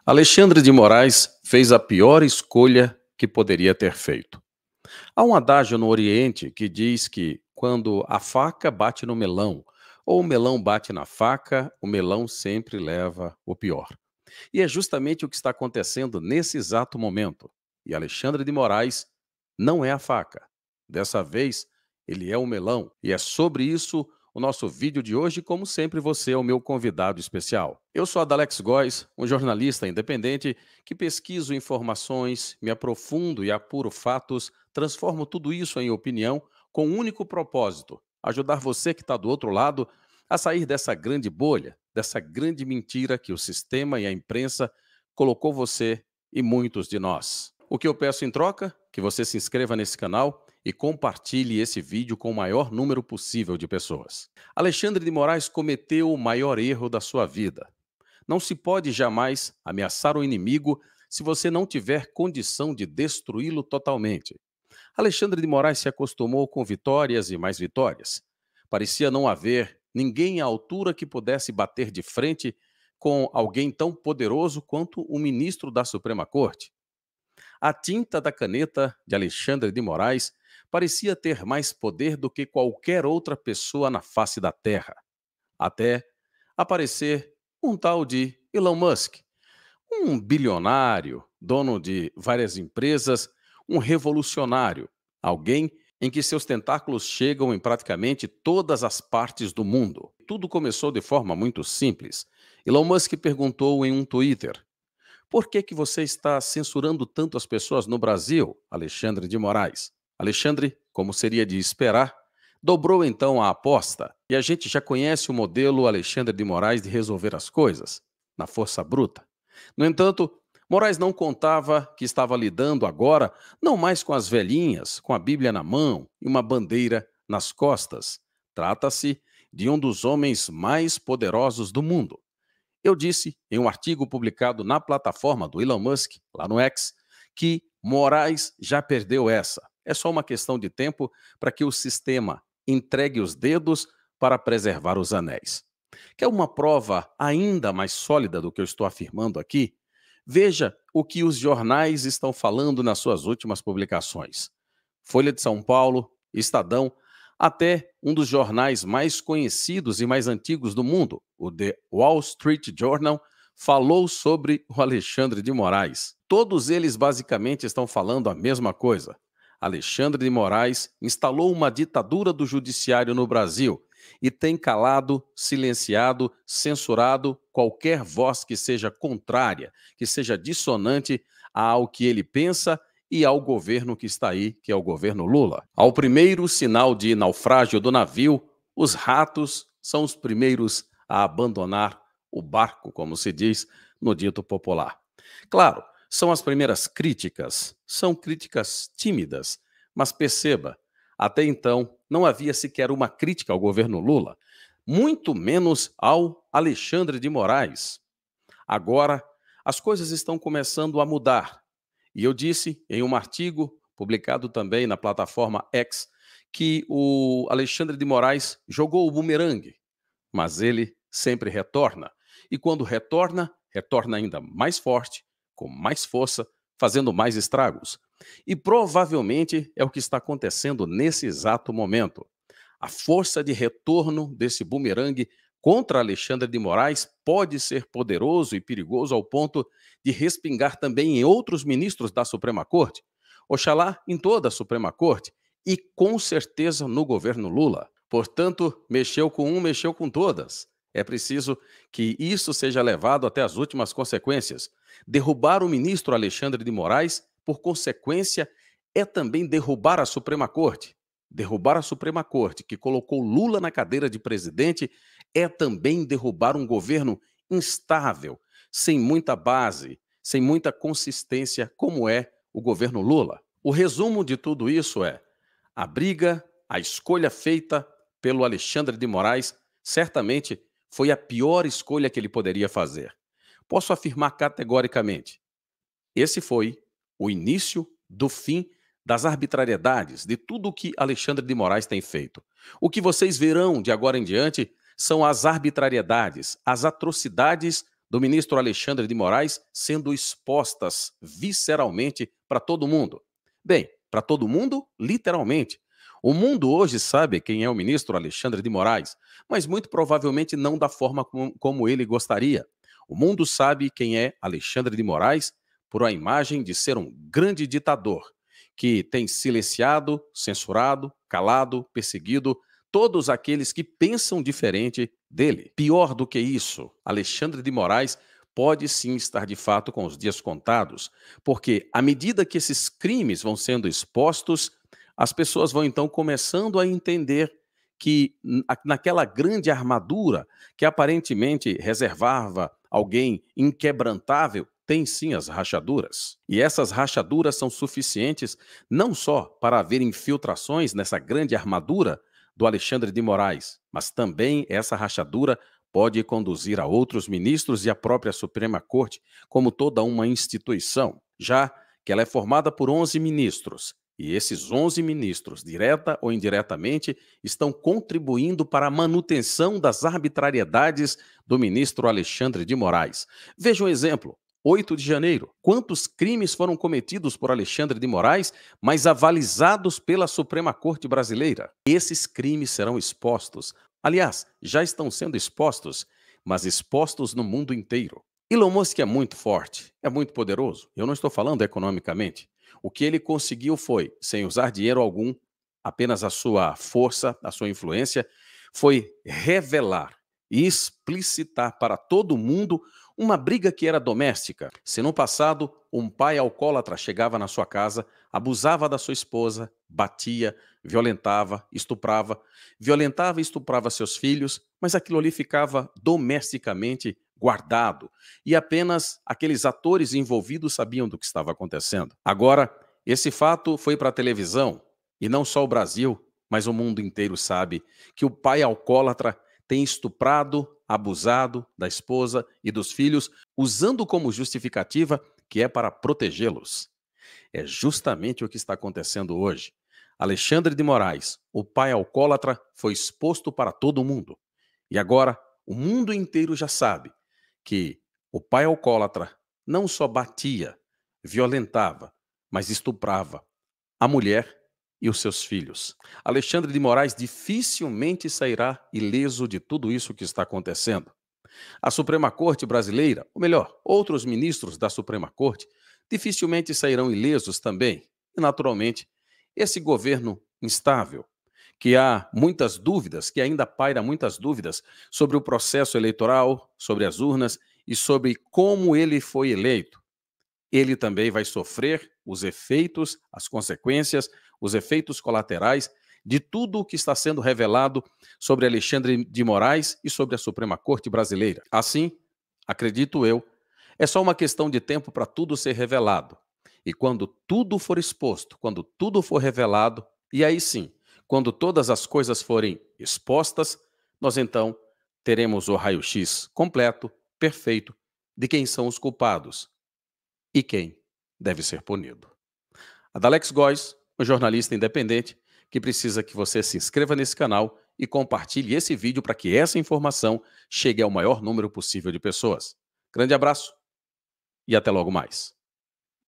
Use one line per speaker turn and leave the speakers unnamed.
Alexandre de Moraes fez a pior escolha que poderia ter feito. Há um adágio no Oriente que diz que quando a faca bate no melão ou o melão bate na faca, o melão sempre leva o pior. E é justamente o que está acontecendo nesse exato momento. E Alexandre de Moraes não é a faca. Dessa vez, ele é o melão. E é sobre isso o nosso vídeo de hoje. Como sempre, você é o meu convidado especial. Eu sou Adalex Góes, um jornalista independente que pesquiso informações, me aprofundo e apuro fatos, transformo tudo isso em opinião com um único propósito: ajudar você que está do outro lado a sair dessa grande bolha, dessa grande mentira que o sistema e a imprensa colocou você e muitos de nós. O que eu peço em troca? Que você se inscreva nesse canal e compartilhe esse vídeo com o maior número possível de pessoas. Alexandre de Moraes cometeu o maior erro da sua vida. Não se pode jamais ameaçar o inimigo se você não tiver condição de destruí-lo totalmente. Alexandre de Moraes se acostumou com vitórias e mais vitórias. Parecia não haver ninguém à altura que pudesse bater de frente com alguém tão poderoso quanto o ministro da Suprema Corte. A tinta da caneta de Alexandre de Moraes parecia ter mais poder do que qualquer outra pessoa na face da Terra. Até aparecer um tal de Elon Musk, um bilionário, dono de várias empresas, um revolucionário, alguém em que seus tentáculos chegam em praticamente todas as partes do mundo. Tudo começou de forma muito simples. Elon Musk perguntou em um Twitter: por que você está censurando tanto as pessoas no Brasil, Alexandre de Moraes? Alexandre, como seria de esperar, dobrou então a aposta. E a gente já conhece o modelo Alexandre de Moraes de resolver as coisas, na força bruta. No entanto, Moraes não contava que estava lidando agora não mais com as velhinhas, com a Bíblia na mão e uma bandeira nas costas. Trata-se de um dos homens mais poderosos do mundo. Eu disse em um artigo publicado na plataforma do Elon Musk, lá no X, que Moraes já perdeu essa. É só uma questão de tempo para que o sistema entregue os dedos para preservar os anéis. Quer uma prova ainda mais sólida do que eu estou afirmando aqui? Veja o que os jornais estão falando nas suas últimas publicações. Folha de São Paulo, Estadão, até um dos jornais mais conhecidos e mais antigos do mundo, o The Wall Street Journal, falou sobre o Alexandre de Moraes. Todos eles basicamente estão falando a mesma coisa. Alexandre de Moraes instalou uma ditadura do judiciário no Brasil e tem calado, silenciado, censurado qualquer voz que seja contrária, que seja dissonante ao que ele pensa e ao governo que está aí, que é o governo Lula. Ao primeiro sinal de naufrágio do navio, os ratos são os primeiros a abandonar o barco, como se diz no dito popular. Claro, são as primeiras críticas, são críticas tímidas, mas perceba, até então não havia sequer uma crítica ao governo Lula, muito menos ao Alexandre de Moraes. Agora, as coisas estão começando a mudar. E eu disse em um artigo publicado também na plataforma X que o Alexandre de Moraes jogou o bumerangue, mas ele sempre retorna. E quando retorna, retorna ainda mais forte, com mais força, fazendo mais estragos. E provavelmente é o que está acontecendo nesse exato momento. A força de retorno desse bumerangue contra Alexandre de Moraes pode ser poderoso e perigoso ao ponto de respingar também em outros ministros da Suprema Corte, oxalá em toda a Suprema Corte e com certeza no governo Lula. Portanto, mexeu com um, mexeu com todas. É preciso que isso seja levado até as últimas consequências. Derrubar o ministro Alexandre de Moraes, por consequência, é também derrubar a Suprema Corte. Derrubar a Suprema Corte, que colocou Lula na cadeira de presidente, é também derrubar um governo instável, sem muita base, sem muita consistência, como é o governo Lula. O resumo de tudo isso é: a briga, a escolha feita pelo Alexandre de Moraes, certamente foi a pior escolha que ele poderia fazer. Posso afirmar categoricamente: esse foi o início do fim das arbitrariedades, de tudo o que Alexandre de Moraes tem feito. O que vocês verão de agora em diante são as arbitrariedades, as atrocidades do ministro Alexandre de Moraes sendo expostas visceralmente para todo mundo. Bem, para todo mundo, literalmente. O mundo hoje sabe quem é o ministro Alexandre de Moraes, mas muito provavelmente não da forma como ele gostaria. O mundo sabe quem é Alexandre de Moraes por a imagem de ser um grande ditador, que tem silenciado, censurado, calado, perseguido todos aqueles que pensam diferente dele. Pior do que isso, Alexandre de Moraes pode sim estar de fato com os dias contados, porque à medida que esses crimes vão sendo expostos, as pessoas vão então começando a entender que naquela grande armadura que aparentemente reservava alguém inquebrantável, tem sim as rachaduras. E essas rachaduras são suficientes não só para haver infiltrações nessa grande armadura do Alexandre de Moraes, mas também essa rachadura pode conduzir a outros ministros e a própria Suprema Corte, como toda uma instituição, já que ela é formada por 11 ministros. E esses 11 ministros, direta ou indiretamente, estão contribuindo para a manutenção das arbitrariedades do ministro Alexandre de Moraes. Veja um exemplo. 8 de janeiro. Quantos crimes foram cometidos por Alexandre de Moraes, mas avalizados pela Suprema Corte Brasileira? Esses crimes serão expostos. Aliás, já estão sendo expostos, mas expostos no mundo inteiro. Elon Musk é muito forte, é muito poderoso. Eu não estou falando economicamente. O que ele conseguiu foi, sem usar dinheiro algum, apenas a sua força, a sua influência, foi revelar e explicitar para todo mundo uma briga que era doméstica. Se no passado um pai alcoólatra chegava na sua casa, abusava da sua esposa, batia, violentava e estuprava seus filhos, mas aquilo ali ficava domesticamente guardado e apenas aqueles atores envolvidos sabiam do que estava acontecendo. Agora, esse fato foi para a televisão e não só o Brasil, mas o mundo inteiro sabe que o pai alcoólatra tem estuprado, abusado da esposa e dos filhos, usando como justificativa que é para protegê-los. É justamente o que está acontecendo hoje. Alexandre de Moraes, o pai alcoólatra, foi exposto para todo mundo. E agora, o mundo inteiro já sabe que o pai alcoólatra não só batia, violentava, mas estuprava a mulher e os seus filhos. Alexandre de Moraes dificilmente sairá ileso de tudo isso que está acontecendo. A Suprema Corte brasileira, ou melhor, outros ministros da Suprema Corte, dificilmente sairão ilesos também. E, naturalmente, esse governo instável, que há muitas dúvidas, que ainda paira muitas dúvidas sobre o processo eleitoral, sobre as urnas e sobre como ele foi eleito. Ele também vai sofrer os efeitos, as consequências, os efeitos colaterais de tudo o que está sendo revelado sobre Alexandre de Moraes e sobre a Suprema Corte Brasileira. Assim, acredito eu, é só uma questão de tempo para tudo ser revelado. E quando tudo for exposto, quando tudo for revelado, e aí sim, quando todas as coisas forem expostas, nós então teremos o raio-x completo, perfeito, de quem são os culpados e quem deve ser punido. Adalex Góes, um jornalista independente, que precisa que você se inscreva nesse canal e compartilhe esse vídeo para que essa informação chegue ao maior número possível de pessoas. Grande abraço e até logo mais.